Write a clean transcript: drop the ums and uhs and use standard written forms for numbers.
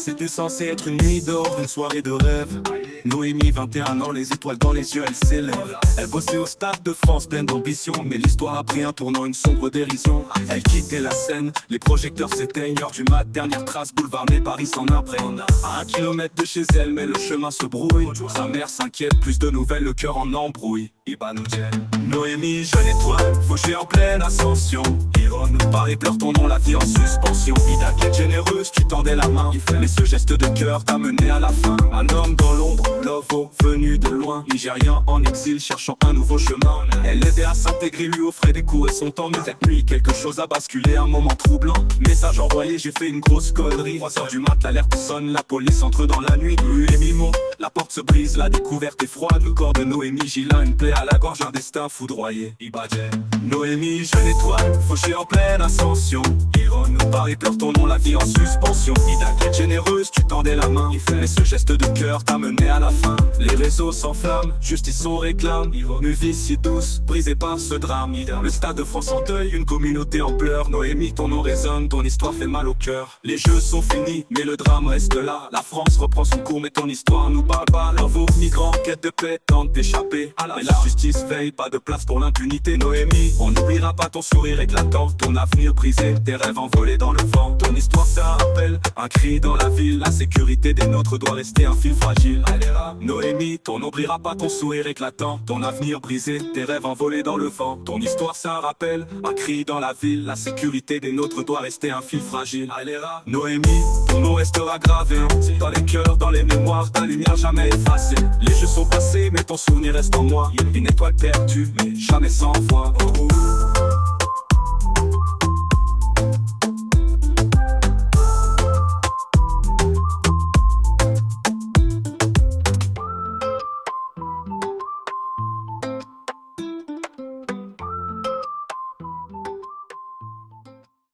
C'était censé être une nuit d'or, une soirée de rêve. Noémie, 21 ans, les étoiles dans les yeux, elle s'élève. Elle bossait au Stade de France, pleine d'ambition. Mais l'histoire a pris un tournant, une sombre dérision. Elle quittait la scène, les projecteurs s'éteignent. Heure du mat, dernière trace, boulevard, mais Paris s'en imprègne. À 1 kilomètre de chez elle, mais le chemin se brouille. Sa mère s'inquiète, plus de nouvelles, le cœur en embrouille. Noémie, jeune étoile, fauchée en pleine ascension. Iron, Paris pleure ton nom, la vie en suspension. Ida, quête généreuse, tu tendais la main. Mais ce geste de cœur t'a mené à la fin. Un homme dans l'ombre, Lovo, venu de loin. Nigérien en exil, cherchant un nouveau chemin. Elle l'aidait à s'intégrer, lui offrait des cours et son temps. Mais cette nuit, quelque chose a basculé, un moment troublant. Message envoyé, j'ai fait une grosse connerie. 3h du mat, l'alerte sonne, la police entre dans la nuit. Noémie monte, la porte se brise, la découverte est froide. Le corps de Noémie Gillin, une plaie à la gorge, un destin foudroyé. Noémie, jeune étoile, fauchée en pleine ascension. Iron, Paris pleure ton nom, la vie en suspension. Ida, quête généreuse, tu tendais la main. Mais ce geste de cœur t'a mené à la fin. Les réseaux s'enflamment, justice on réclame. Une vie si douce, brisée par ce drame. Le Stade de France en deuil, une communauté en pleurs. Noémie, ton nom résonne, ton histoire fait mal au cœur. Les jeux sont finis, mais le drame reste là. La France reprend son cours, mais ton histoire nous parle pas. L'envoi migrants, quête de paix, tente d'échapper. Mais la justice veille, pas de place pour l'impunité. Noémie, on n'oubliera pas ton sourire éclatant. Ton avenir brisé, tes rêves envolés dans le vent. Ton histoire c'est un appel, un cri dans la ville. La sécurité des nôtres doit rester un fil fragile. Noémie, on n'oubliera pas ton sourire éclatant. Ton avenir brisé, tes rêves envolés dans le vent. Ton histoire c'est un rappel, un cri dans la ville. La sécurité des nôtres doit rester un fil fragile. Noémie, ton nom restera gravé dans les cœurs, dans les mémoires, ta lumière jamais effacée. Les jeux sont passés, mais ton souvenir reste en moi. Une étoile perdue, mais jamais sans voix.